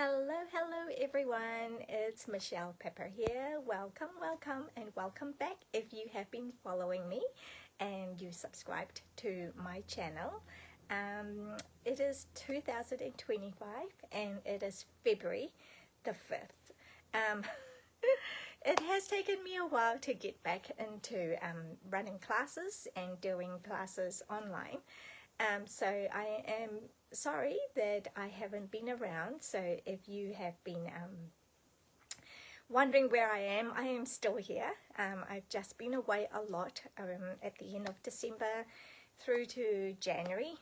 Hello everyone, it's Michelle Pepper here. Welcome and welcome back if you have been following me and you subscribed to my channel. It is 2025 and it is February the 5th. It has taken me a while to get back into running classes and doing classes online. So I am sorry that I haven't been around. So if you have been wondering where I am still here. I've just been away a lot at the end of December through to January.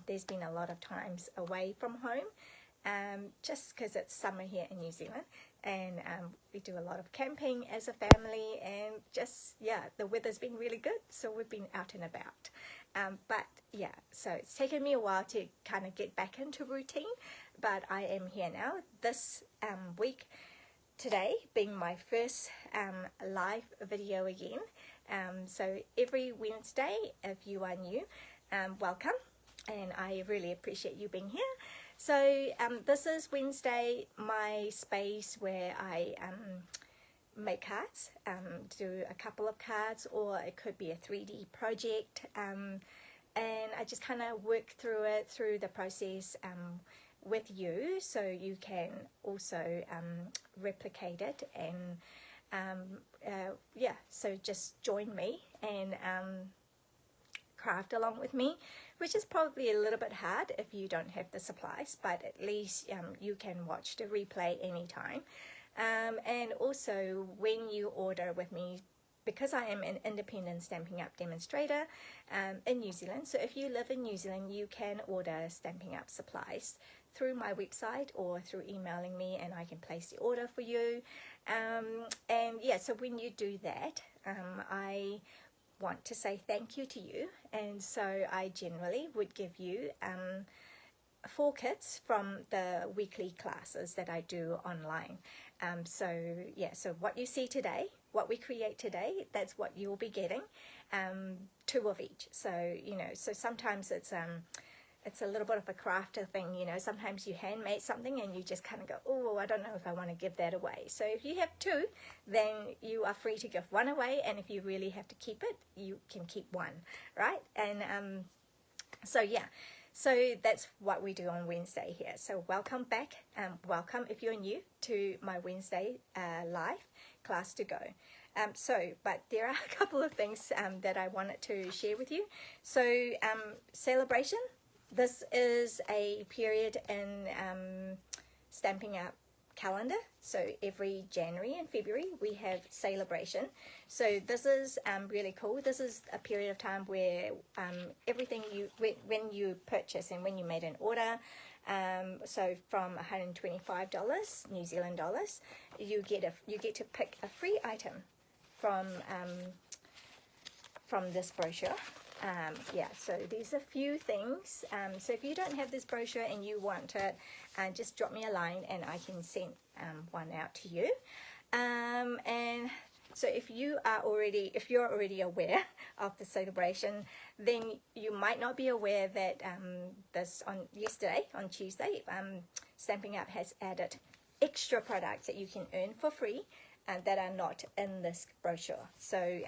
There's been a lot of times away from home, just because it's summer here in New Zealand, and we do a lot of camping as a family, and just, yeah, the weather's been really good, so we've been out and about. But yeah, so it's taken me a while to kind of get back into routine, but I am here now this week, today being my first live video again. So every Wednesday, if you are new, welcome, and I really appreciate you being here. So this is Wednesday, my space where I make cards, do a couple of cards, or it could be a 3D project, and I just kind of work through the process with you, so you can also replicate it, and yeah, so just join me and craft along with me, which is probably a little bit hard if you don't have the supplies, but at least you can watch the replay anytime. And also when you order with me, because I am an independent Stampin' Up demonstrator in New Zealand, so if you live in New Zealand, you can order Stampin' Up supplies through my website or through emailing me, and I can place the order for you. And yeah, so when you do that, I want to say thank you to you, and so I generally would give you 4 kits from the weekly classes that I do online. So yeah, so what you see today, what we create today, that's what you'll be getting, 2 of each. So, you know, so sometimes it's a little bit of a crafter thing, you know, sometimes you handmade something and you just kind of go, oh, I don't know if I want to give that away. So if you have 2, then you are free to give 1 away, and if you really have to keep it, you can keep 1, right? And so yeah, so that's what we do on Wednesday here. So welcome back, welcome if you're new to my Wednesday live class to go. But there are a couple of things that I wanted to share with you. So celebration. This is a period in Stampin' Up calendar. So every January and February we have celebration. So this is really cool. This is a period of time where everything when you purchase and when you made an order, so from $125 New Zealand dollars, you get to pick a free item from this brochure. Yeah, so there's a few things. So if you don't have this brochure and you want it, just drop me a line and I can send one out to you. And so if you're already aware of the celebration, then you might not be aware that on Tuesday, Stampin' Up has added extra products that you can earn for free that are not in this brochure. So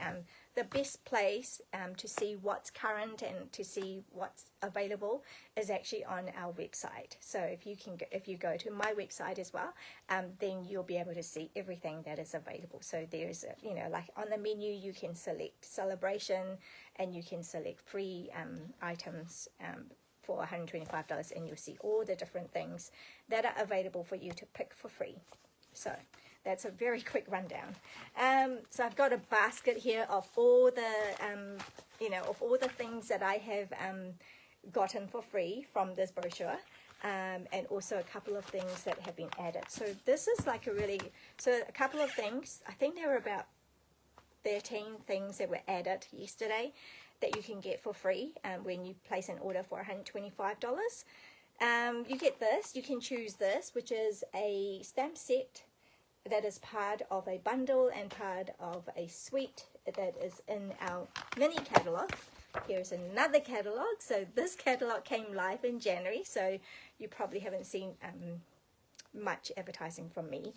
the best place to see what's current and to see what's available is actually on our website. So if you go to my website as well, then you'll be able to see everything that is available. So there's like on the menu you can select celebration, and you can select free items for $125, and you'll see all the different things that are available for you to pick for free. So that's a very quick rundown. So I've got a basket here of all the things that I have gotten for free from this brochure, and also a couple of things that have been added. So this is like a couple of things. I think there were about 13 things that were added yesterday that you can get for free when you place an order for $125. You get this. You can choose this, which is a stamp set that is part of a bundle and part of a suite that is in our mini catalog. Here's another catalog. So this catalog came live in January, so you probably haven't seen much advertising from me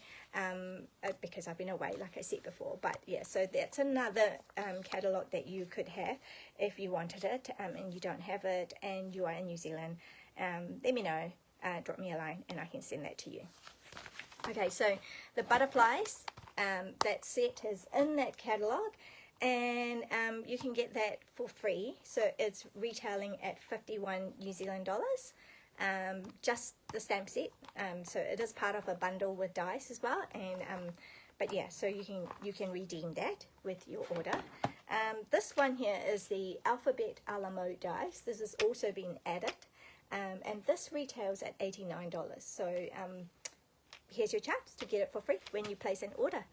because I've been away, like I said before. But yeah, so that's another catalogue that you could have if you wanted it, and you don't have it and you are in New Zealand. Let me know, drop me a line and I can send that to you. Okay, so the butterflies, that set is in that catalogue, and you can get that for free. So it's retailing at 51 New Zealand dollars, just the stamp set. So it is part of a bundle with dice as well, and but yeah, so you can redeem that with your order. This one here is the alphabet a la mode dice. This has also been added, and this retails at $89. So here's your chance to get it for free when you place an order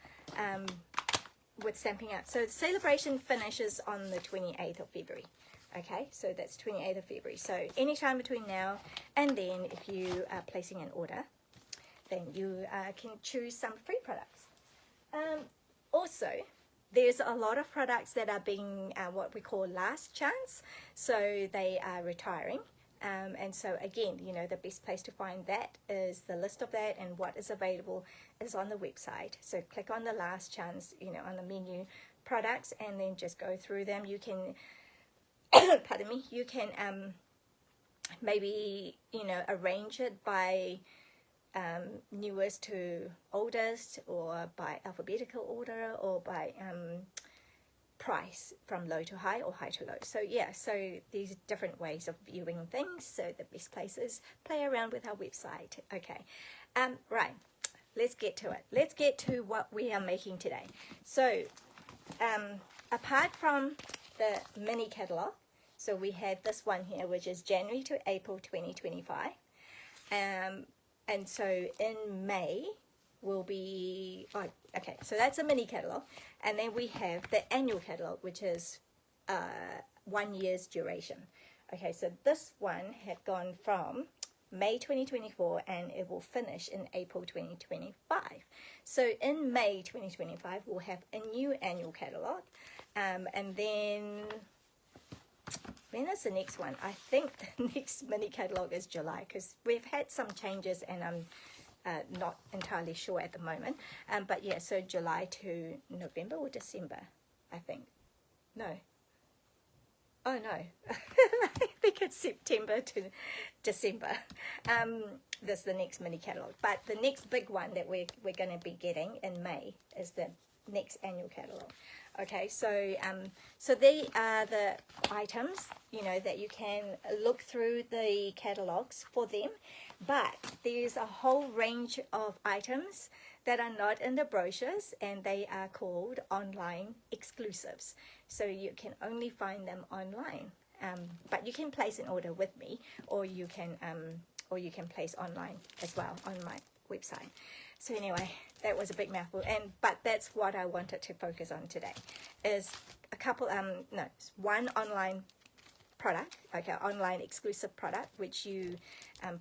with Stampin' Up. So the celebration finishes on the 28th of February. Okay, so that's 28th of February. So anytime between now and then, if you are placing an order, then you can choose some free products. Also, there's a lot of products that are being what we call last chance. So they are retiring. And so again, you know, the best place to find that is the list of that, and what is available is on the website. So click on the last chance, you know, on the menu products, and then just go through them. You can pardon me, you can maybe, you know, arrange it by newest to oldest, or by alphabetical order, or by price from low to high or high to low. So yeah, so these different ways of viewing things. So the best place is play around with our website. Okay, right, let's get to it. Let's get to what we are making today. So apart from the mini catalog, so we have this one here, which is January to April 2025, and so in May will be, oh, okay, so that's a mini catalog, and then we have the annual catalog, which is 1 year's duration. Okay, so this one had gone from May 2024, and it will finish in April 2025. So in May 2025, we'll have a new annual catalog, and then when is the next one? I think the next mini catalog is July, because we've had some changes, and I'm not entirely sure at the moment, but yeah, so July to November or December, I think. No, oh no, I think it's September to December. This is the next mini catalog, but the next big one that we're going to be getting in May is the next annual catalog. Okay, so so they are the items, you know, that you can look through the catalogs for them, but there's a whole range of items that are not in the brochures, and they are called online exclusives. So you can only find them online, but you can place an order with me, or you can place online as well on my website. So anyway, that was a big mouthful, but that's what I wanted to focus on today, is a couple, no, one online product, okay, online exclusive product, which you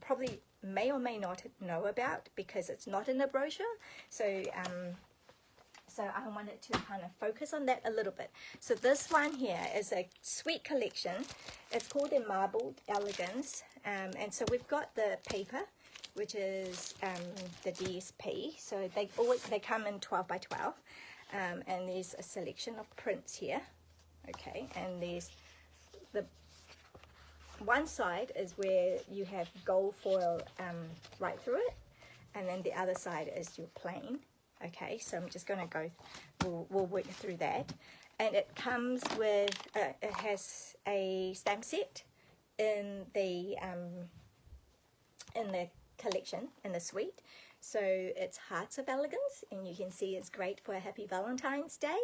probably may or may not know about because it's not in the brochure. So so I wanted to kind of focus on that a little bit. So this one here is a suite collection. It's called the Marbled Elegance, and so we've got the paper, which is the DSP. So they come in 12 by 12, and there's a selection of prints here. Okay, and there's the one side is where you have gold foil right through it, and then the other side is your plain. Okay, so I'm just going to go, we'll work through that. And it comes with, it has a stamp set in the collection, in the suite. So it's Hearts of Elegance, and you can see it's great for a happy Valentine's Day.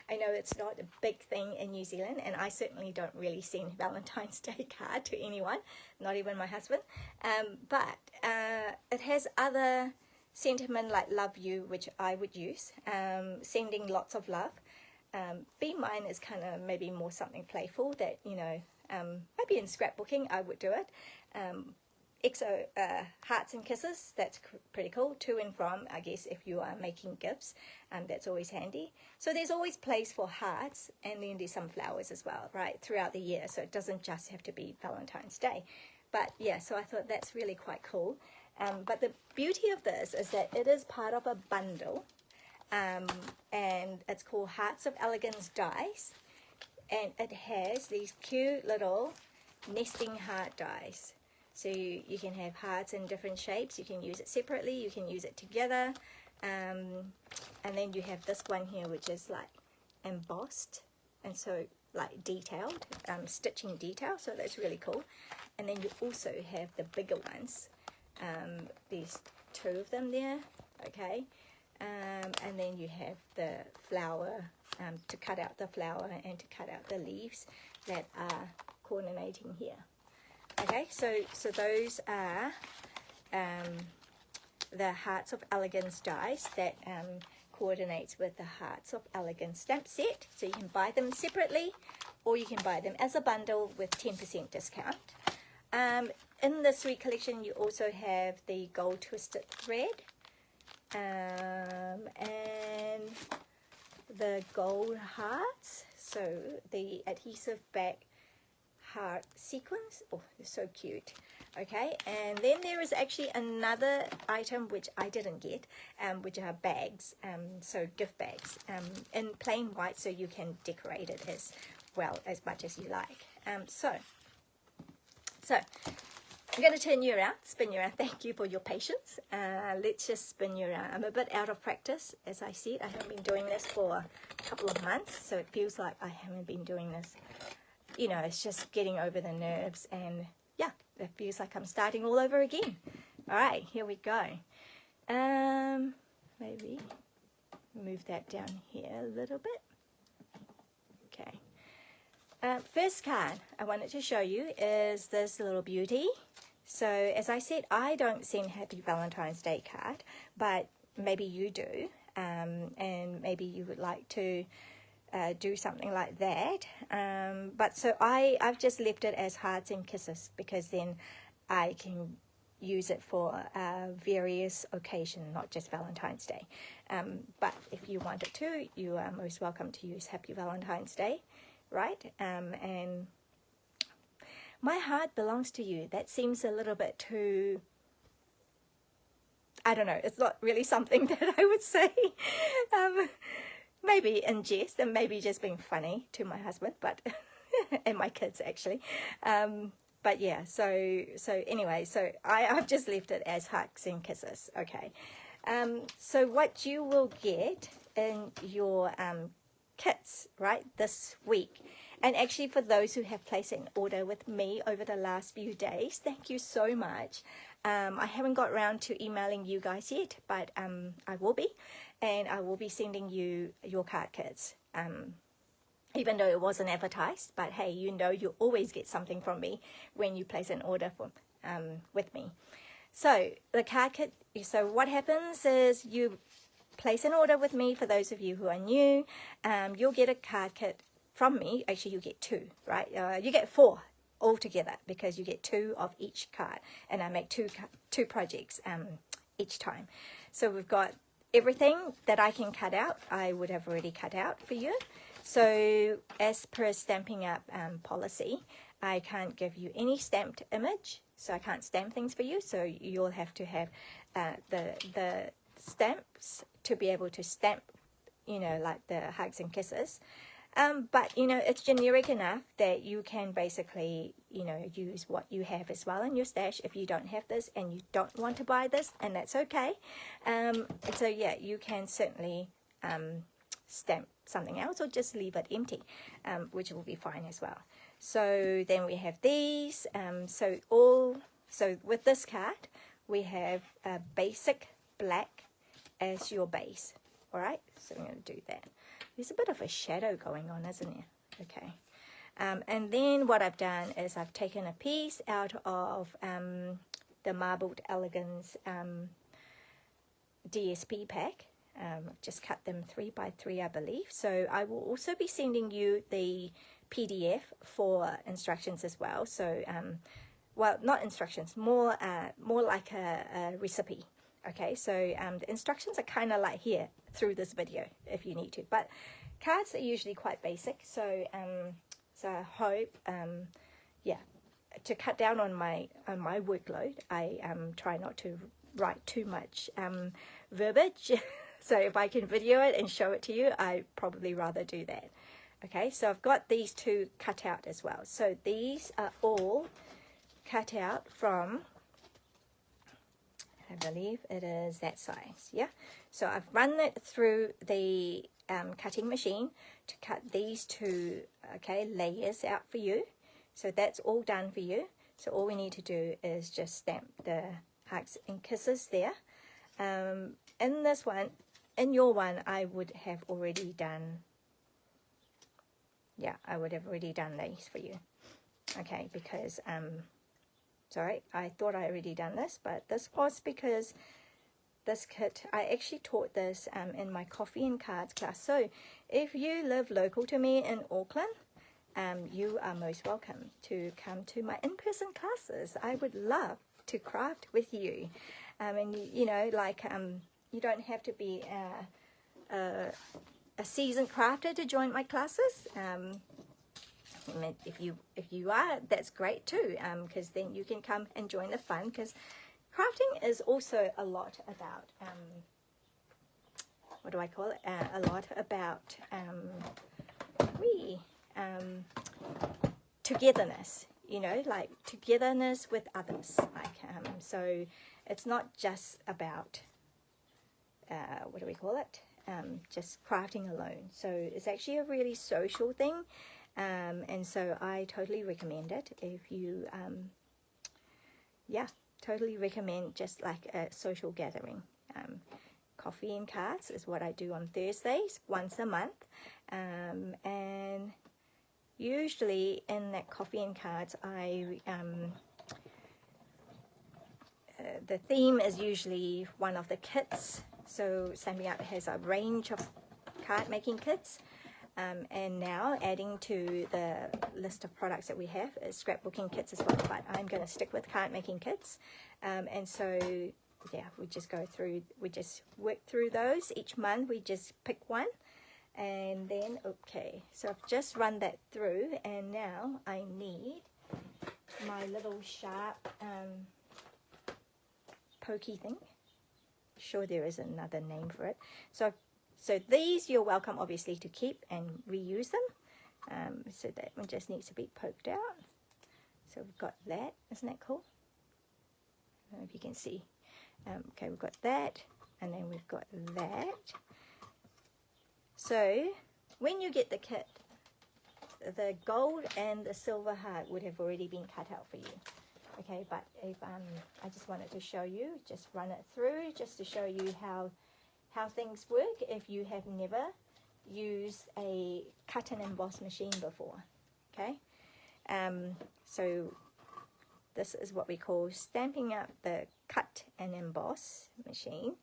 I know it's not a big thing in New Zealand, and I certainly don't really send Valentine's Day card to anyone, not even my husband. But it has other sentiment like love you, which I would use, sending lots of love. Be Mine is kind of maybe more something playful that, you know, maybe in scrapbooking I would do it. EXO Hearts and Kisses, that's pretty cool. To and from, I guess, if you are making gifts, that's always handy. So there's always place for hearts, and then there's some flowers as well, right, throughout the year. So it doesn't just have to be Valentine's Day. But yeah, so I thought that's really quite cool. But the beauty of this is that it is part of a bundle, and it's called Hearts of Elegance dies, and it has these cute little nesting heart dies. So you can have hearts in different shapes. You can use it separately, you can use it together, and then you have this one here which is like embossed and so like detailed, stitching detail, so that's really cool. And then you also have the bigger ones, there's 2 of them there, okay, and then you have the flower, to cut out the flower and to cut out the leaves that are coordinating here. Okay, so those are the Hearts of Elegance dies that coordinates with the Hearts of Elegance stamp set. So you can buy them separately or you can buy them as a bundle with 10% discount. In the Suite Collection you also have the gold twisted thread and the gold hearts, so the adhesive back heart sequins. Oh, they're so cute. Okay, and then there is actually another item which I didn't get, which are bags, so gift bags, in plain white, so you can decorate it as well as much as you like. So I'm going to turn you around, spin you around. Thank you for your patience. Let's just spin you around. I'm a bit out of practice, as I said. I haven't been doing this for a couple of months, so it feels like I haven't been doing this. You know, it's just getting over the nerves, and yeah, it feels like I'm starting all over again. All right, here we go. Maybe move that down here a little bit. Okay. First card I wanted to show you is this little beauty. So as I said, I don't send Happy Valentine's Day card, but maybe you do, and maybe you would like to do something like that. But so I've just left it as Hearts and Kisses, because then I can use it for various occasions, not just Valentine's Day. But if you wanted to, you are most welcome to use Happy Valentine's Day, right? And my heart belongs to you. That seems a little bit too, I don't know, it's not really something that I would say. Maybe in jest, and maybe just being funny to my husband, but and my kids actually. But yeah, so anyway, so I've just left it as Hugs and Kisses. Okay. So what you will get in your kits, right, this week, and actually for those who have placed an order with me over the last few days, thank you so much. I haven't got around to emailing you guys yet, but I will be, and I will be sending you your card kits, even though it wasn't advertised. But hey, you know, you always get something from me when you place an order for with me. So the card kit, so what happens is you place an order with me. For those of you who are new, you'll get a card kit from me. Actually, you get 2, right? You get 4 altogether, because you get 2 of each card, and I make two projects each time. So we've got everything that I can cut out. I would have already cut out for you. So as per Stampin' Up policy, I can't give you any stamped image, so I can't stamp things for you. So you'll have to have the stamps to be able to stamp, you know, like the Hugs and Kisses. But, you know, it's generic enough that you can basically, you know, use what you have as well in your stash. If you don't have this and you don't want to buy this, and that's okay. So, yeah, you can certainly stamp something else or just leave it empty, which will be fine as well. So then we have these. So with this card, we have a basic black as your base. All right, so I'm going to do that. There's a bit of a shadow going on, isn't there? Okay. And then what I've done is I've taken a piece out of the Marbled Elegance DSP pack. I've just cut them 3 by 3, I believe. So I will also be sending you the PDF for instructions as well. So, well, not instructions, more like a recipe. Okay, so the instructions are kind of like here through this video if you need to, but cards are usually quite basic. So so I hope yeah, to cut down on my workload, I try not to write too much verbiage. So if I can video it and show it to you, I probably rather do that. Okay, so I've got these two cut out as well. So these are all cut out from, I believe it is that size, yeah. So I've run it through the cutting machine to cut these two, okay, layers out for you. So that's all done for you. So all we need to do is just stamp the hugs and kisses there. In this one, in your one, I would have already done, yeah, I would have already done these for you. Okay, because, sorry, I thought I already done this, but this was because this kit, I actually taught this in my coffee and cards class. So if you live local to me in Auckland, you are most welcome to come to my in-person classes. I would love to craft with you. And you know, like, you don't have to be a seasoned crafter to join my classes. I mean, if you are, that's great too, because then you can come and join the fun, because crafting is also a lot about, what do I call it? A lot about togetherness, you know, like togetherness with others. Like, so it's not just about, what do we call it? Just crafting alone. So it's actually a really social thing. And so I totally recommend it if you, yeah, totally recommend just like a social gathering. Coffee and cards is what I do on Thursdays, once a month. And usually in that coffee and cards, the theme is usually one of the kits. So Stampin' Up has a range of card making kits. And now adding to the list of products that we have is scrapbooking kits as well, but I'm going to stick with card making kits. And so, yeah, we just go through, we just work through those each month. We just pick one, and then, okay, so I've just run that through, and now I need my little sharp pokey thing. Sure, there is another name for it. So these you're welcome obviously to keep and reuse them. So that one just needs to be poked out. So we've got that. Isn't that cool? I don't know if you can see. Okay, we've got that, and then we've got that. So when you get the kit, the gold and the silver heart would have already been cut out for you. Okay, but if I just wanted to show you, just run it through just to show you how things work if you have never used a cut and emboss machine before. Okay, so this is what we call Stampin' Up the cut and emboss machine.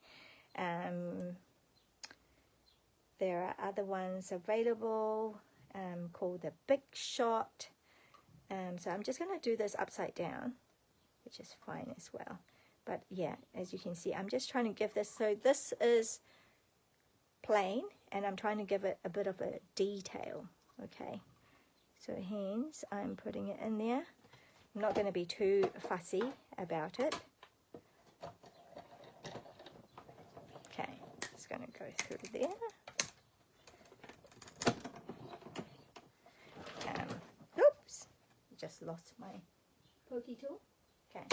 There are other ones available called the Big Shot. So I'm just going to do this upside down, which is fine as well. But yeah, as you can see, I'm just trying to give this, so this is plain, and I'm trying to give it a bit of a detail, okay? So hence, I'm putting it in there. I'm not going to be too fussy about it. Okay, just going to go through there. Oops, just lost my pokey tool. Okay.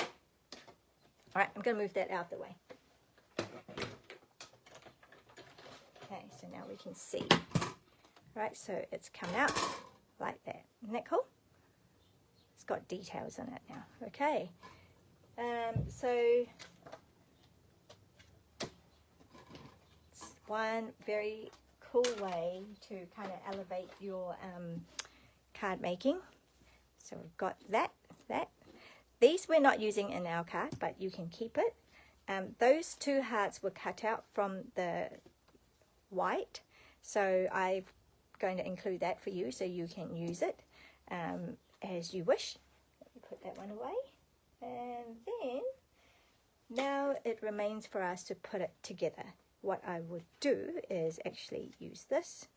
All right, I'm going to move that out of the way. Okay, so now we can see. All right, so it's come out like that. Isn't that cool? It's got details in it now. Okay. So it's one very cool way to kind of elevate your card making. So we've got that. These we're not using in our card, but you can keep it. Those two hearts were cut out from the white, so I'm going to include that for you so you can use it as you wish. Let me put that one away. And then now it remains for us to put it together. What I would do is actually use this.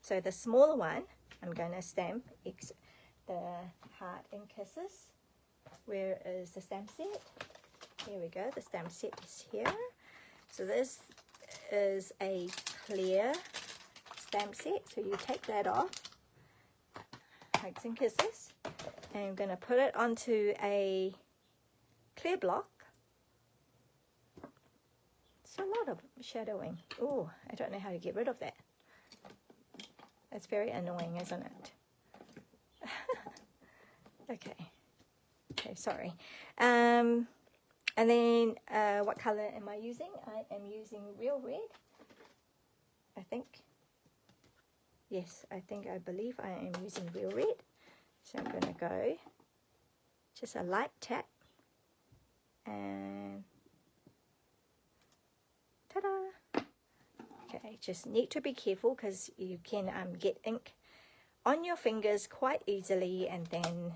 So the smaller one, I'm going to stamp the heart and kisses Where is the stamp set? Here we go. The stamp set is here. So this is a clear stamp set. So you take that off, hugs and kisses, and I'm going to put it onto a clear block. It's a lot of shadowing. Oh, I don't know how to get rid of that. It's very annoying, isn't it? Okay, sorry. And then what color am I using? I am using real red, I think. Yes, I believe I am using real red. So I'm going to go just a light tap and ta-da! Okay, just need to be careful because you can get ink on your fingers quite easily, and then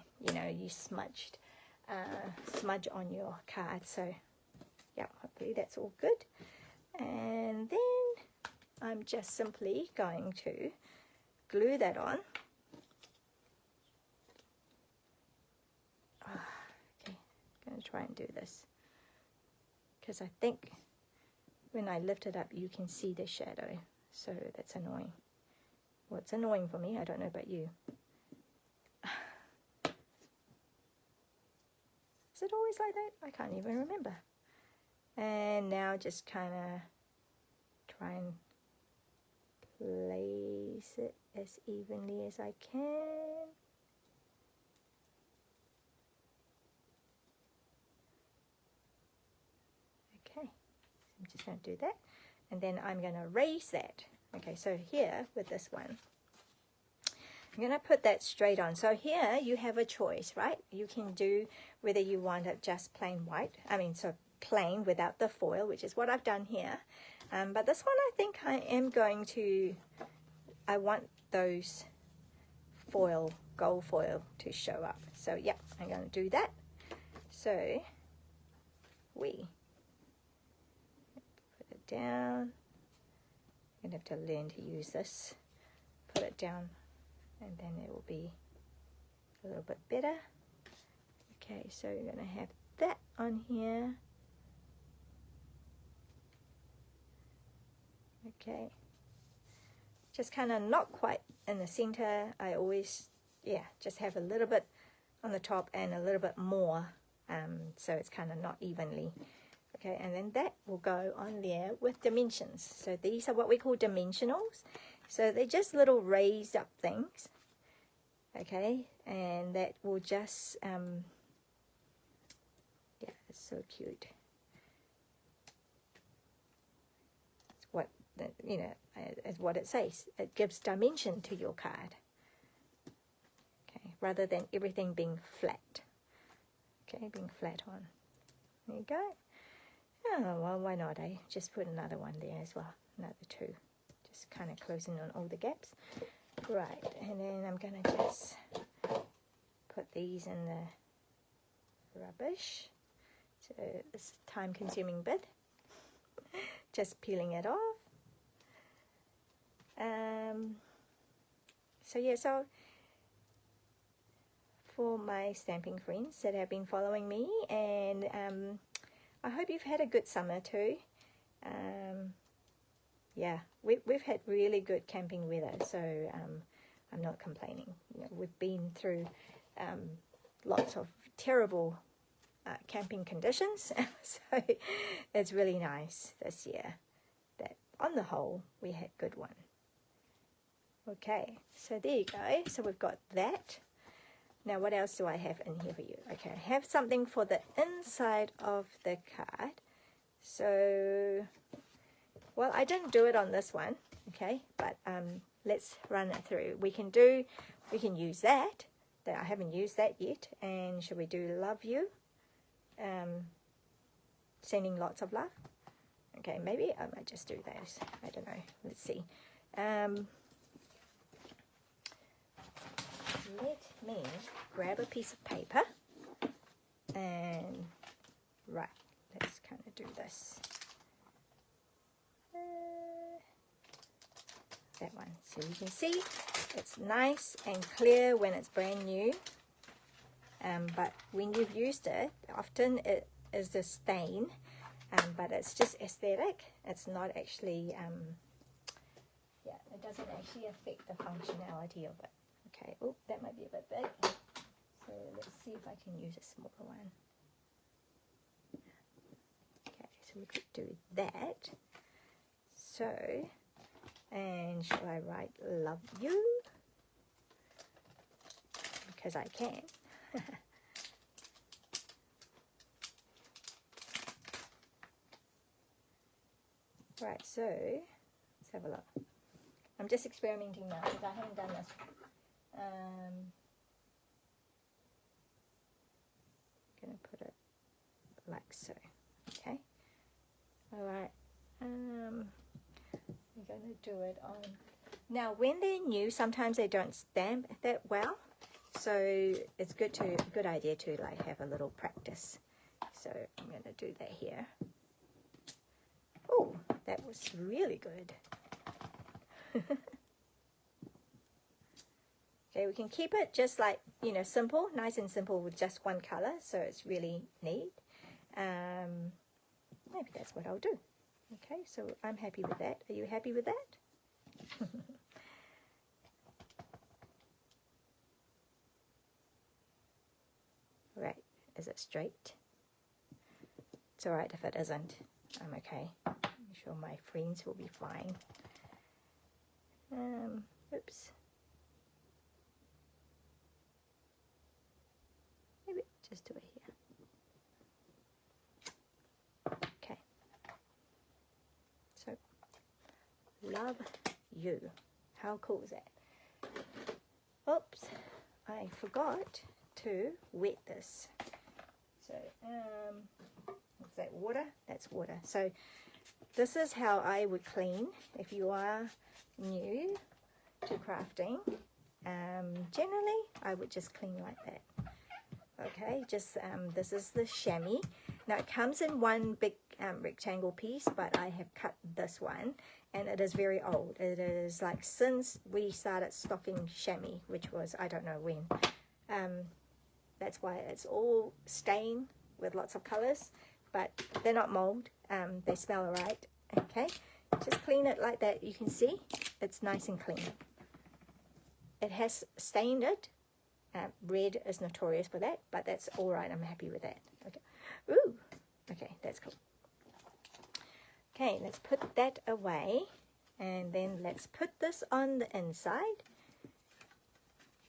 you smudge on your card. So yeah, hopefully that's all good. And then I'm just simply going to glue that on. Okay, I'm going to try and do this because I think when I lift it up you can see the shadow, so that's annoying. Well, it's annoying for me. I don't know about you. Is it always like that? I can't even remember. And now just kind of try and place it as evenly as I can. Okay, I'm just going to do that. And then I'm going to raise that. Okay, so here with this one, I'm going to put that straight on. So here you have a choice, right? You can do whether you want it just plain white. So plain without the foil, which is what I've done here. But this one I think I want those gold foil to show up. So yeah, I'm going to do that. So we put it down. I'm going to have to learn to use this. Put it down and then it will be a little bit better. Okay, so you're going to have that on here. Okay, just kind of not quite in the center. I always, just have a little bit on the top and a little bit more, so it's kind of not evenly. Okay, and then that will go on there with dimensions. So these are what we call dimensionals. So they're just little raised up things. Okay, and that will just, it's so cute. It's what, as what it says. It gives dimension to your card. Okay, rather than everything being flat. Okay, being flat on. There you go. Oh, well, why not, eh? Just put another one there as well. Another two. Just kind of closing on all the gaps. Right, and then I'm going to just put these in the rubbish. So it's a time-consuming bit. Just peeling it off. So for my stamping friends that have been following me, and I hope you've had a good summer too. We've had really good camping weather, so I'm not complaining. We've been through lots of terrible camping conditions, so it's really nice this year that on the whole we had good one. Okay, so there you go. So we've got that. Now what else do I have in here for you? Okay, I have something for the inside of the card. So, well, I didn't do it on this one, okay, but let's run it through. We can use that I haven't used that yet. And should we do love you? Sending lots of love. Okay, maybe I might just do those. I don't know. Let's see. Let me grab a piece of paper and right, let's kind of do this. That one, so you can see it's nice and clear when it's brand new. but when you've used it, often it is a stain, but it's just aesthetic. It's not actually, yeah, it doesn't actually affect the functionality of it. Okay, oh, that might be a bit big. So let's see if I can use a smaller one. Okay, so we could do that. So, and shall I write love you? Because I can. Right, so let's have a look. I'm just experimenting now because I haven't done this. I'm going to put it like so. Okay. All right. We're going to do it on. Now, when they're new, sometimes they don't stamp that well, so it's a good idea to like have a little practice. So I'm going to do that here. Oh, that was really good. Okay, we can keep it just like, you know, simple, nice and simple with just one color, so it's really neat. Maybe that's what I'll do. Okay, so I'm happy with that. Are you happy with that? Right, is it straight? It's all right if it isn't. I'm okay. I'm sure my friends will be fine. Oops. Maybe just do it here. Okay. So, love you. How cool is that? Oops, I forgot to wet this. So, what's that, water? That's water. So, this is how I would clean if you are new to crafting. Generally, I would just clean like that. Okay, just this is the chamois. Now it comes in one big rectangle piece, but I have cut this one, and it is very old. It is like since we started stocking chamois, which was I don't know when. That's why it's all stained with lots of colors, but they're not mold. They smell alright. Okay, just clean it like that. You can see it's nice and clean. It has stained it. Red is notorious for that, but that's all right. I'm happy with that. Okay. Ooh. Okay, that's cool. Okay, let's put that away, and then let's put this on the inside.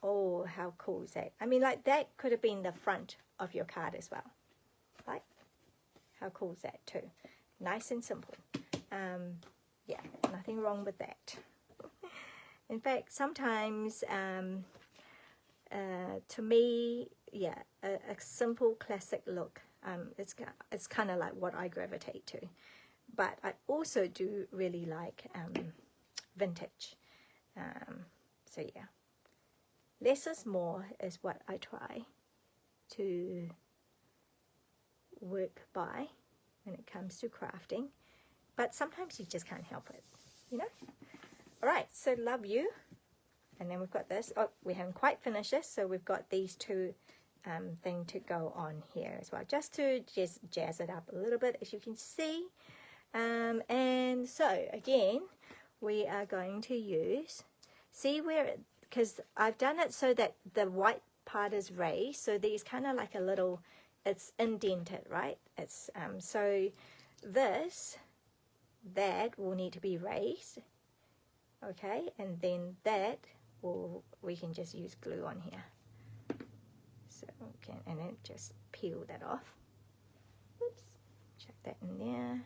Oh, how cool is that? I mean, like that could have been the front of your card as well. Right? How cool is that too? Nice and simple. Yeah, nothing wrong with that. In fact, sometimes, to me, yeah, a simple classic look, it's kind of like what I gravitate to. But I also do really like vintage. So yeah, less is more is what I try to work by when it comes to crafting. But sometimes you just can't help it, you know? All right, so love you. And then we've got this. Oh, we haven't quite finished this, so we've got these two things to go on here as well, just to jazz it up a little bit, as you can see. And so, again, we are going to use, see where, because I've done it so that the white part is raised, so there's kind of like a little, it's indented, right? It's so this, that will need to be raised, okay, and then that will, we can just use glue on here. So okay, and then just peel that off. Oops, chuck that in there.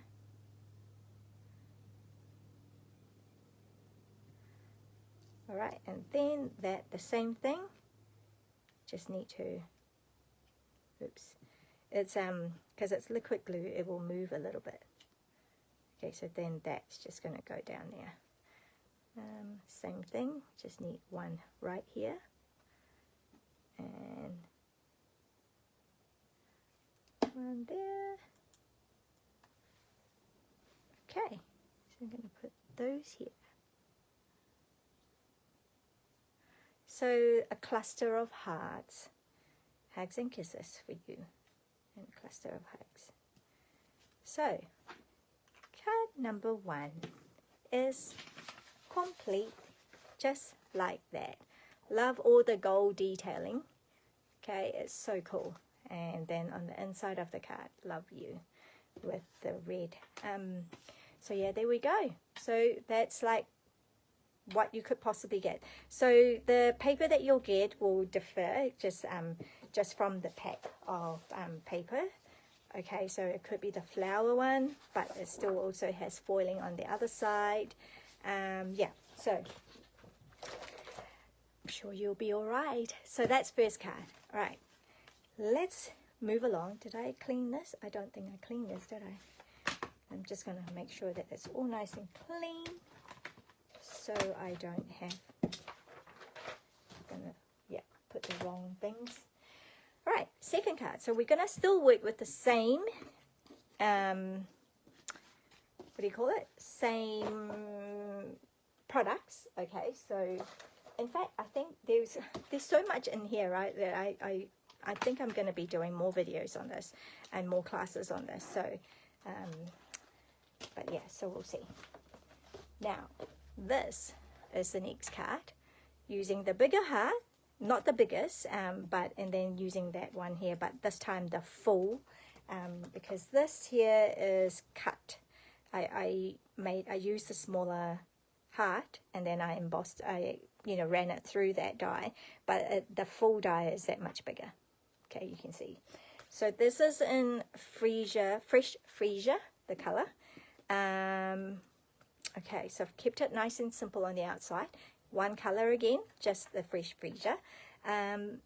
All right, and then that the same thing. Just need to, oops, it's because it's liquid glue, it will move a little bit. Okay, so then that's just going to go down there. Same thing, just need one right here, and one there. Okay, so I'm going to put those here. So a cluster of hearts. Hugs and kisses for you, and a cluster of hugs. So card number 1 is complete, just like that. Love all the gold detailing. Okay, it's so cool. And then on the inside of the card, love you, with the red. So yeah, there we go. So that's like what you could possibly get. So the paper that you'll get will differ just from the pack of paper. Okay, so it could be the flower one, but it still also has foiling on the other side. Yeah, so I'm sure you'll be all right. So that's first card. All right, let's move along. Did I clean this? I don't think I cleaned this, did I? I'm just going to make sure that it's all nice and clean, so I don't have, put the wrong things. All right, second card. So we're going to still work with the same, what do you call it? Same products. Okay, so in fact, I think there's so much in here, right, that I think I'm going to be doing more videos on this and more classes on this. So, but yeah, so we'll see. Now, this is the next card, using the bigger heart, not the biggest, and then using that one here, but this time the full, because this here is cut. I used the smaller heart, and then I embossed, ran it through that die, but the full die is that much bigger. Okay, you can see. So this is in fresh freesia, the color. Okay, so I've kept it nice and simple on the outside. One color again, just the fresh freesia. And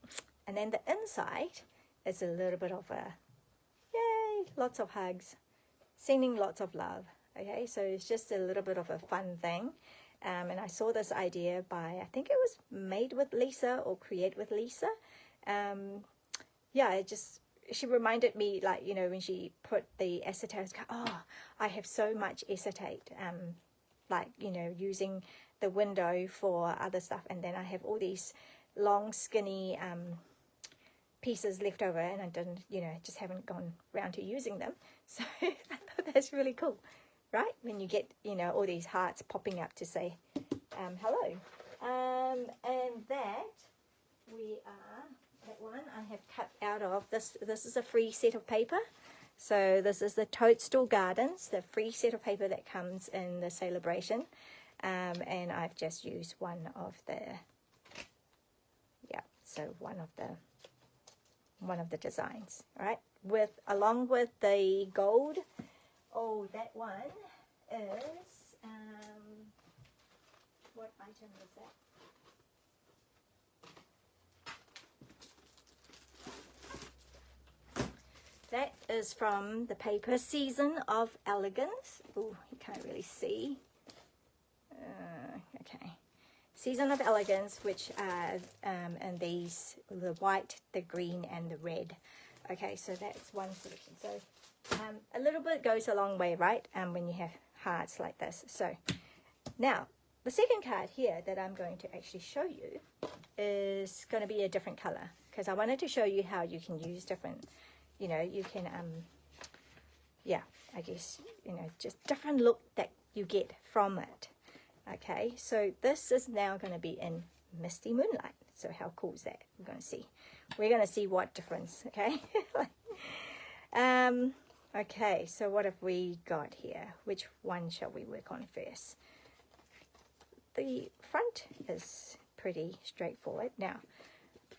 then the inside is a little bit of a, yay, lots of hugs, sending lots of love. Okay, so it's just a little bit of a fun thing. And I saw this idea by, I think it was Made with Lisa or Create with Lisa. Yeah, she reminded me, like, when she put the acetate, I was like, oh, I have so much acetate, like, using the window for other stuff, and then I have all these long skinny pieces left over, and I didn't, just haven't gone around to using them. So I thought that's really cool, right? When you get, all these hearts popping up to say hello. And that one I have cut out of this is a free set of paper. So this is the Toadstool Gardens, the free set of paper that comes in the celebration, and I've just used one of the designs. All right, along with the gold. Oh, that one is what item is that? That is from the paper Season of Elegance. Oh, you can't really see. Okay. Season of Elegance, which are and these, the white, the green, and the red. Okay, so that's one selection. So a little bit goes a long way, right? When you have hearts like this. So now, the second card here that I'm going to actually show you is going to be a different color, because I wanted to show you how you can use different, you can, I guess, just different look that you get from it. Okay, so this is now going to be in Misty Moonlight. So how cool is that? We're going to see what difference, okay? Okay, so what have we got here? Which one shall we work on first? The front is pretty straightforward. Now,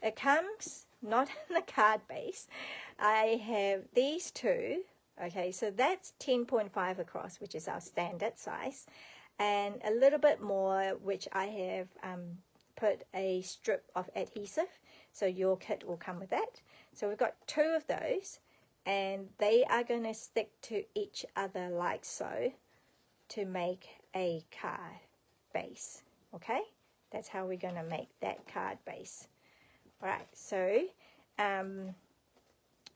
it comes not in the card base. I have these two. Okay, so that's 10.5 across, which is our standard size, and a little bit more, which I have put a strip of adhesive, so your kit will come with that. So we've got two of those, and they are going to stick to each other like so to make a card base. Okay, that's how we're going to make that card base. All right, so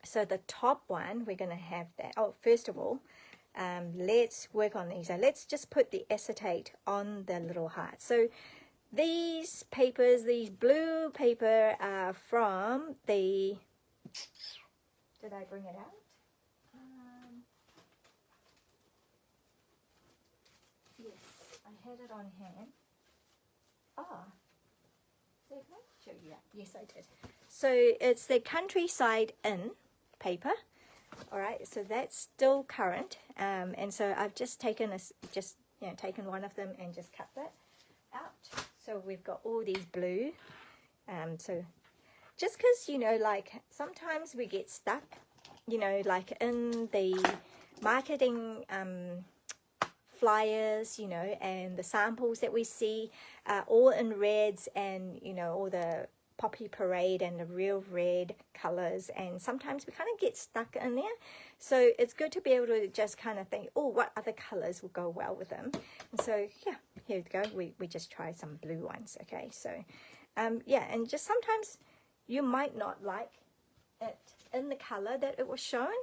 so the top one, we're going to have that. Oh, first of all, let's work on these. So let's just put the acetate on the little heart. So these papers, these blue paper, are from the Did I bring it out? Yes, I had it on hand. Ah, did I show you that? Yes, I did. So it's the Countryside Inn paper. All right, so that's still current, and so I've just taken taken one of them and just cut that out. So we've got all these blue. So just because, you know, like sometimes we get stuck, you know, like in the marketing flyers, you know, and the samples that we see all in reds, and, you know, all the poppy parade and the real red colors, and sometimes we kind of get stuck in there. So it's good to be able to just kind of think, oh, what other colors will go well with them. And so yeah, here we go, we just try some blue ones. Okay, so yeah, and just sometimes you might not like it in the color that it was shown,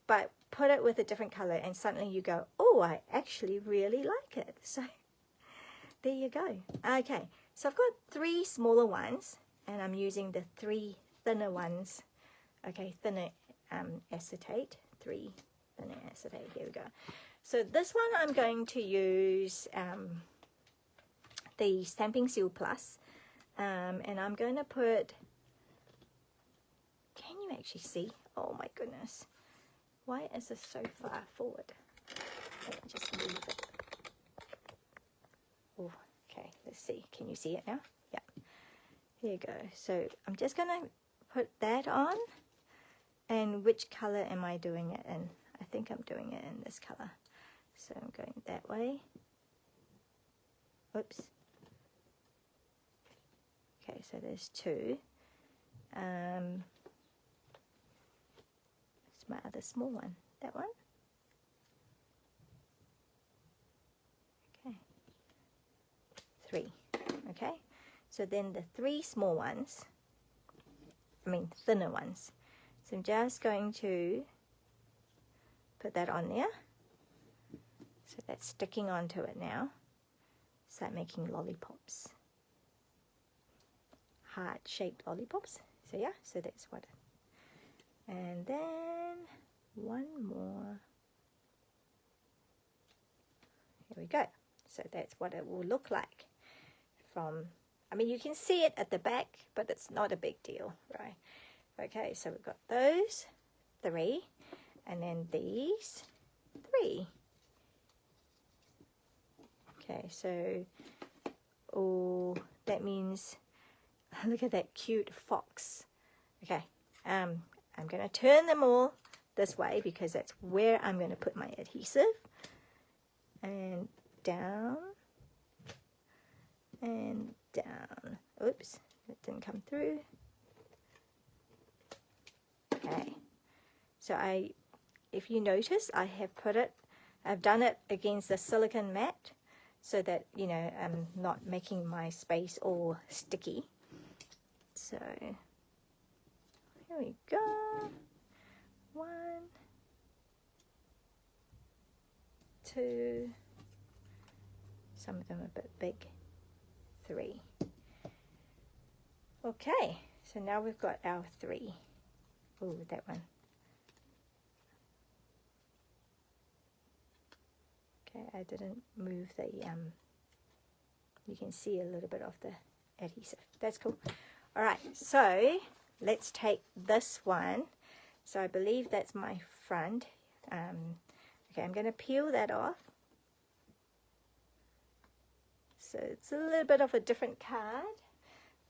but put it with a different color and suddenly you go, oh, I actually really like it. So there you go. Okay, so I've got 3 smaller ones, and I'm using the 3 thinner ones. Okay, thinner acetate, 3 thinner acetate. Here we go. So this one I'm going to use the Stamping Seal Plus, and I'm going to put, can you actually see? Oh my goodness. Why is this so far forward? Let me just move it. Oh, okay, let's see. Can you see it now? Yeah. Here you go. So I'm just going to put that on. And which color am I doing it in? I think I'm doing it in this color. So I'm going that way. Oops. Okay, so there's 2. It's my other small one. That one. Okay. 3. Okay. So then the 3 small ones, thinner ones. So I'm just going to put that on there. So that's sticking onto it now. Start making lollipops. Heart-shaped lollipops. So yeah, so that's what. And then one more. Here we go. So that's what it will look like from, you can see it at the back, but it's not a big deal, right? Okay, so we've got those 3, and then these 3. Okay, so, oh, that means, look at that cute fox. Okay, I'm going to turn them all this way because that's where I'm going to put my adhesive. And down, and down. Oops, it didn't come through. Okay, so if you notice, I've done it against the silicone mat so that, you know, I'm not making my space all sticky. So here we go. 1, 2, some of them are a bit big, 3. Okay, so now we've got our 3. Oh, that one. Okay, I didn't move the, you can see a little bit of the adhesive. That's cool. All right, so let's take this one. So I believe that's my front. Okay, I'm going to peel that off. So it's a little bit of a different card,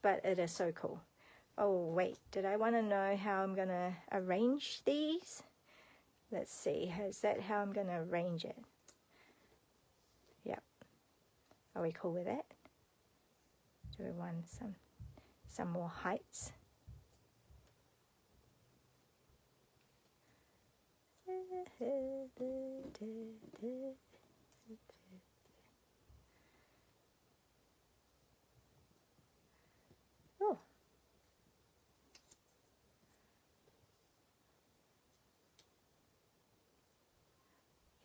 but it is so cool. Oh, wait, did I want to know how I'm going to arrange these? Let's see, is that how I'm going to arrange it? Yep. Are we cool with that? Do we want some more heights? Oh.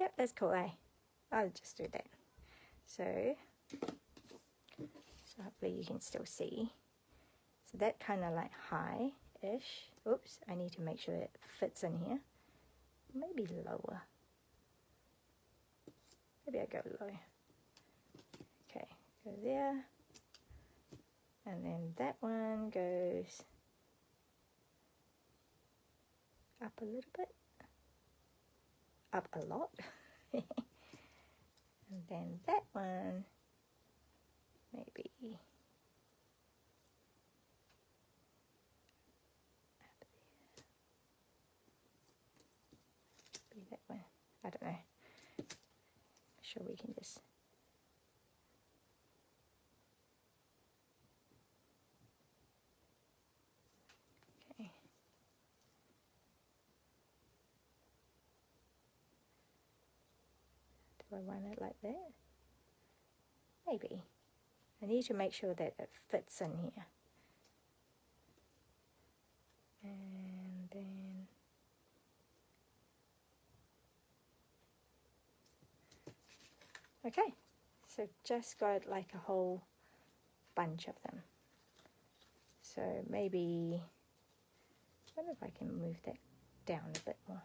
Yep, that's cool, eh? I'll just do that. So hopefully you can still see. So that kind of like high-ish. Oops, I need to make sure it fits in here. Maybe lower. Maybe I go low. Okay, go there. And then that one goes up a little bit. Up a lot. And then that one, maybe that one. I don't know. Sure, we can just okay. Do I want it like that? Maybe. I need to make sure that it fits in here. And then okay, so just got like a whole bunch of them. So maybe, I wonder if I can move that down a bit more.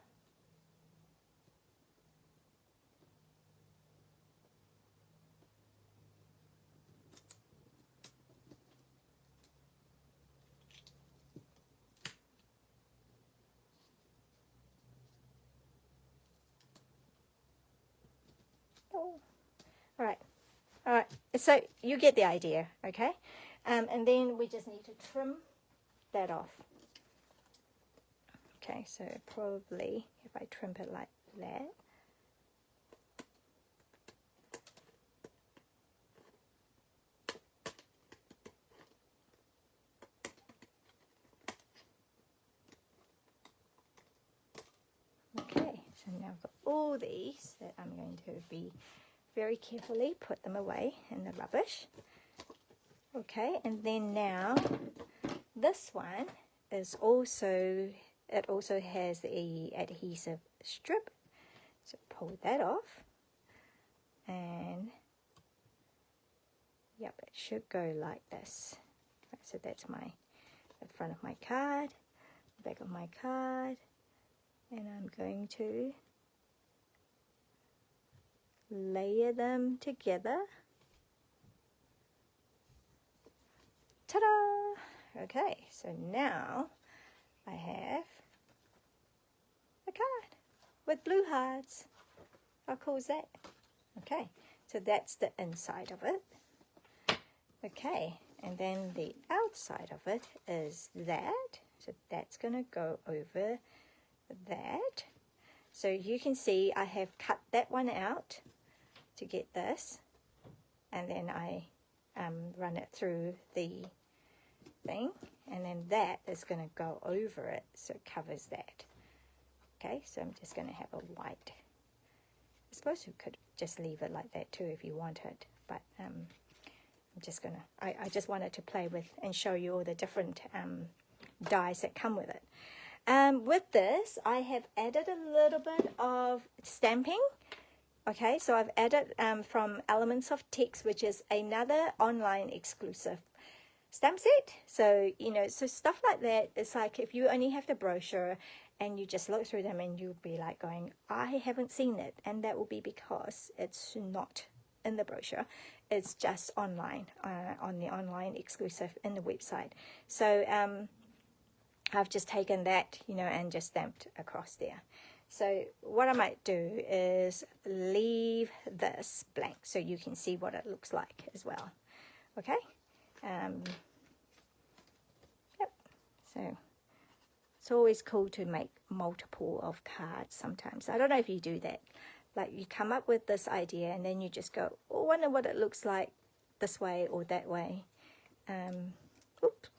Oh. All right, so you get the idea, okay? And then we just need to trim that off. Okay, so probably if I trim it like that. Okay, so now I've got all these that I'm going to be very carefully put them away in the rubbish. Okay, and then now this one is also, it also has the adhesive strip. So pull that off, and yep, it should go like this. Right, so that's the front of my card, back of my card, and I'm going to layer them together. Ta-da! Okay, so now I have a card with blue hearts. How cool is that? Okay, so that's the inside of it. Okay, and then the outside of it is that. So that's going to go over that. So you can see I have cut that one out to get this, and then I run it through the thing, and then that is going to go over it, so it covers that. Okay, so I'm just going to have a white. I suppose you could just leave it like that too if you wanted, but I'm just gonna, I just wanted to play with and show you all the different dies that come with it. With this, I have added a little bit of stamping. Okay, so I've added from Elements of Text, which is another online exclusive stamp set. So, you know, so stuff like that, it's like if you only have the brochure and you just look through them and you'll be like going, I haven't seen it. And that will be because it's not in the brochure. It's just online, on the online exclusive in the website. So I've just taken that, you know, and just stamped across there. So what I might do is leave this blank so you can see what it looks like as well. Okay. Yep. So it's always cool to make multiple of cards sometimes. I don't know if you do that. Like you come up with this idea and then you just go, oh, I wonder what it looks like this way or that way. Oops.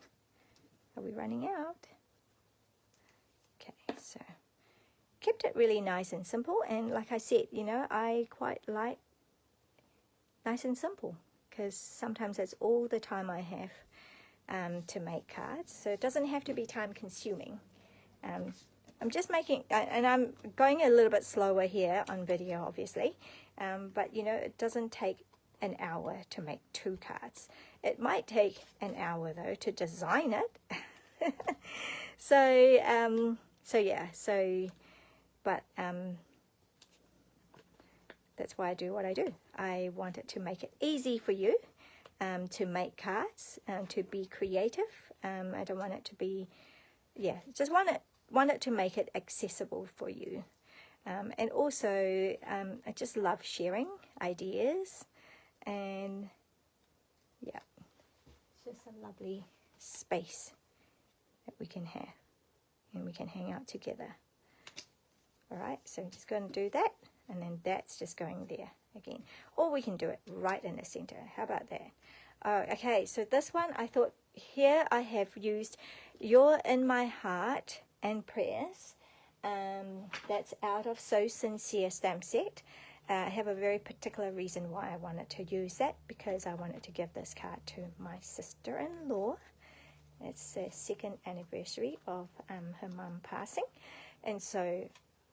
Are we running out? Okay, so kept it really nice and simple, and like I said, you know, I quite like nice and simple because sometimes that's all the time I have to make cards, so it doesn't have to be time consuming. I'm just making, and I'm going a little bit slower here on video obviously, but you know, it doesn't take an hour to make 2 cards. It might take an hour though to design it. So yeah, but that's why I do what I do. I wanted to make it easy for you to make cards, to be creative. I don't want it to be, just want it to make it accessible for you. And also, I just love sharing ideas, and yeah, it's just a lovely space that we can have, and we can hang out together. All right, so I'm just going to do that, and then that's just going there again. Or we can do it right in the center. How about that? Okay, so this one, I thought here I have used You're in My Heart and Prayers. That's out of So Sincere stamp set. I have a very particular reason why I wanted to use that, because I wanted to give this card to my sister-in-law. It's the 2nd anniversary of her mum passing, and so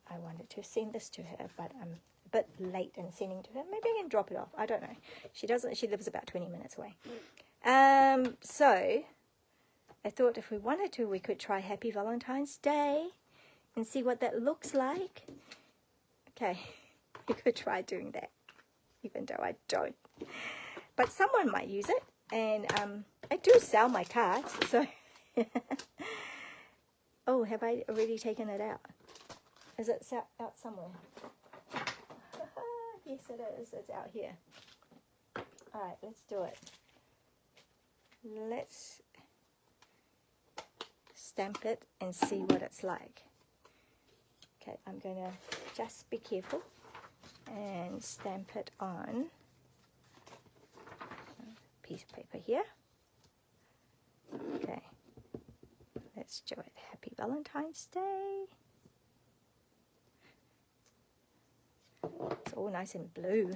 I wanted to send this to her, but I'm a bit late in sending to her. Maybe I can drop it off. I don't know. She lives about 20 minutes away. So I thought if we wanted to, we could try Happy Valentine's Day and see what that looks like. Okay, we could try doing that, even though I don't. But someone might use it, and I do sell my cards, so... Oh, have I already taken it out? Is it out somewhere? Yes, it is. It's out here. All right, let's do it. Let's stamp it and see what it's like. Okay, I'm going to just be careful and stamp it on a piece of paper here. Okay, let's do it. Happy Valentine's Day. It's all nice and blue.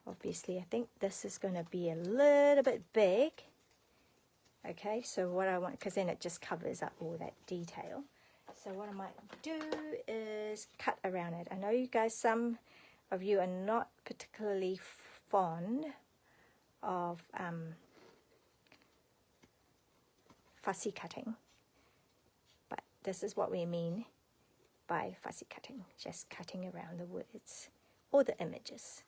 Obviously, I think this is going to be a little bit big. Okay, so what I want, because then it just covers up all that detail. So what I might do is cut around it. I know you guys, some of you are not particularly fond of fussy cutting, but this is what we mean by fussy cutting, just cutting around the words or the images.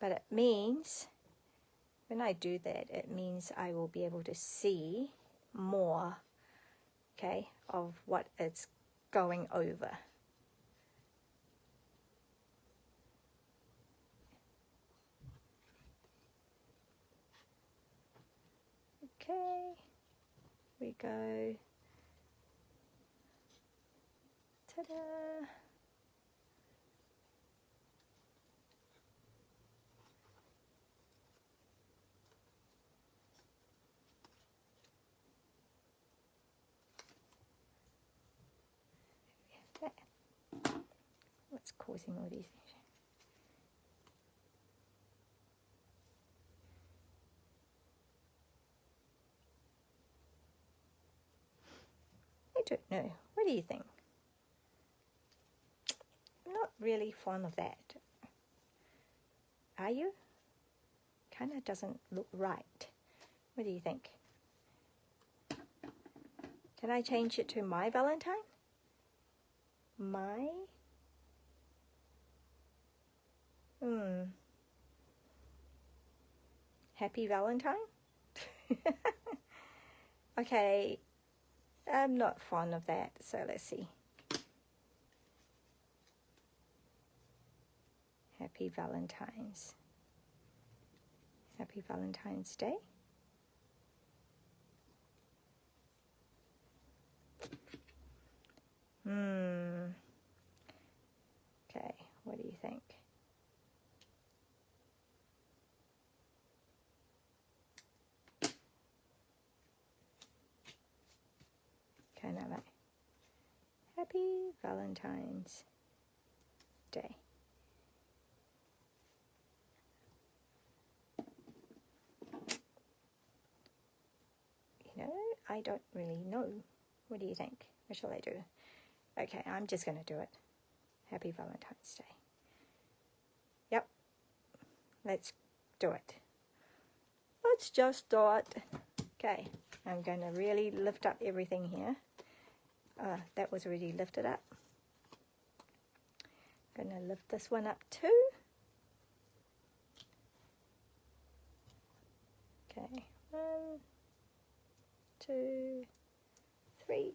But it means, when I do that, it means I will be able to see more, okay, of what it's going over. Okay, we go. Ta-da! What's causing all these things? I don't know. What do you think? I'm not really fond of that. Are you? Kind of doesn't look right. What do you think? Can I change it to My Valentine? My? Happy Valentine? Okay, I'm not fond of that, so let's see. Happy Valentine's. Happy Valentine's Day. Okay, what do you think? Kind of like Happy Valentine's Day. You know, I don't really know. What do you think? What shall I do? Okay, I'm just going to do it. Happy Valentine's Day. Yep. let's do it. Let's just do it. Okay, I'm going to really lift up everything here. That was already lifted up. I'm going to lift this one up too. Okay, 1, 2, 3.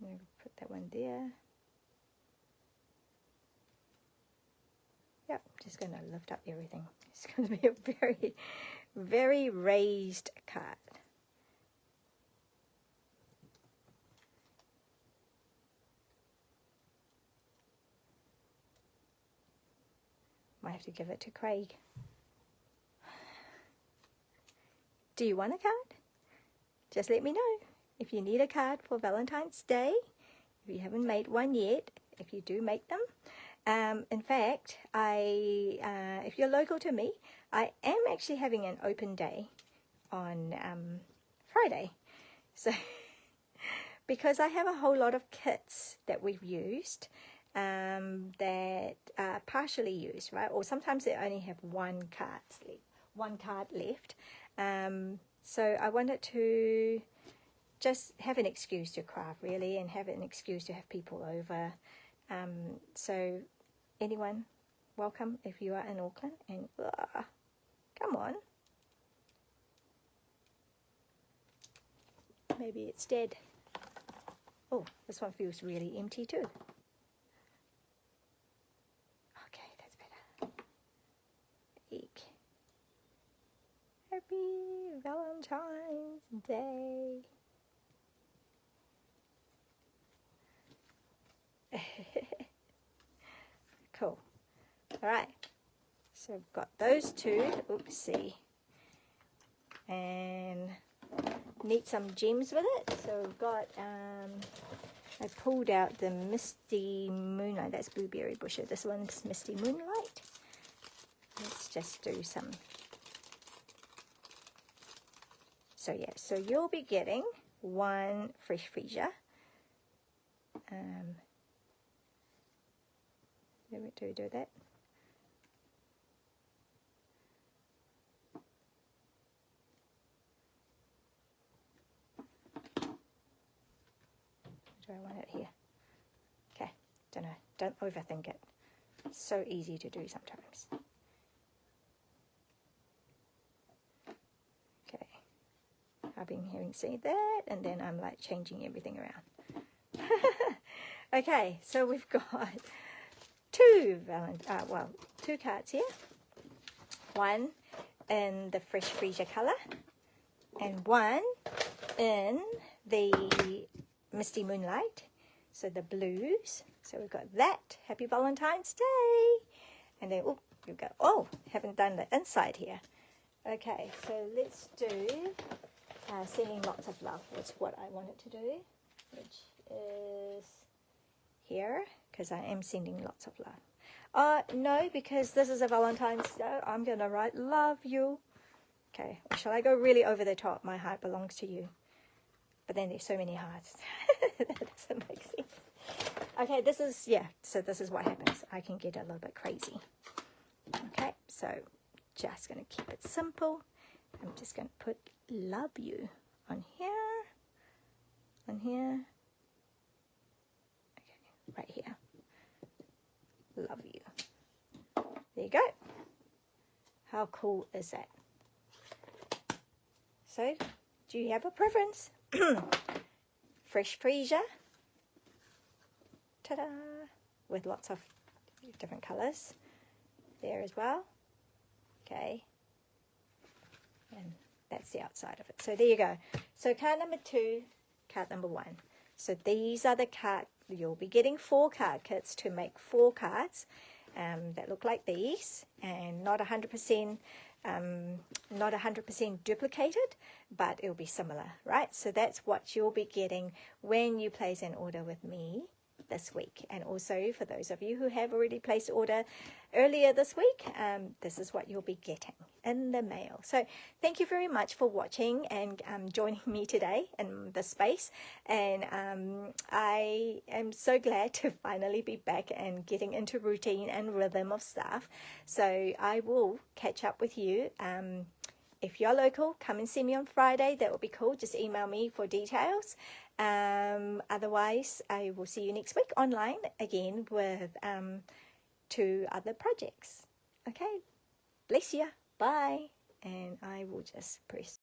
I'm going to put that one there. Yep, just going to lift up everything. It's going to be a very, very raised card. Might have to give it to Craig. Do you want a card? Just let me know. If you need a card for Valentine's Day, if you haven't made one yet, if you do make them. In fact, if you're local to me, I am actually having an open day on Friday. So, because I have a whole lot of kits that we've used that are partially used, right? Or sometimes they only have one card left. So I wanted to just have an excuse to craft, really, and have an excuse to have people over. So anyone, welcome if you are in Auckland. And come on. Maybe it's dead. Oh, this one feels really empty too. Okay, that's better. Eek. Happy Valentine's Day. Cool. All right. So I've got those two. Oopsie. And need some gems with it. So we've got, I pulled out the Misty Moonlight. That's Blueberry Bushes. This one's Misty Moonlight. Let's just do some. So yeah, so you'll be getting one fresh freesia. Do we do that? Do I want it here? Okay, don't know. Don't overthink it. It's so easy to do sometimes. Okay, I've been hearing say that, and then I'm like changing everything around. Okay, so we've got two cards here. One in the fresh freesia color, and one in the Misty Moonlight, so the blues. So we've got that. Happy Valentine's Day. And then, oh, we've got, oh, haven't done the inside here. Okay, so let's do sending lots of love. That's what I wanted to do, which is here, because I am sending lots of love. No, because this is a Valentine's Day, I'm going to write love you. Okay, or shall I go really over the top? My heart belongs to you. But then there's so many hearts. That doesn't make sense. Okay, this is, yeah, so this is what happens. I can get a little bit crazy. Okay, so just going to keep it simple. I'm just going to put love you on here. On here. Okay, right here. Love you. There you go. How cool is that? So, do you have a preference? Fresh freesia. Ta-da! With lots of different colours there as well. Okay. And that's the outside of it. So there you go. So card number 2, card number 1. So these are the card, you'll be getting 4 card kits to make 4 cards that look like these, and not 100% duplicated, but it'll be similar, right? So that's what you'll be getting when you place an order with me this week. And also for those of you who have already placed order earlier this week, this is what you'll be getting in the mail. So thank you very much for watching and joining me today in this space. And I am so glad to finally be back and getting into routine and rhythm of stuff. So I will catch up with you. If you're local, come and see me on Friday. That would be cool. Just email me for details. Otherwise, I will see you next week online again with 2 other projects. Okay, bless you. Bye. And I will just press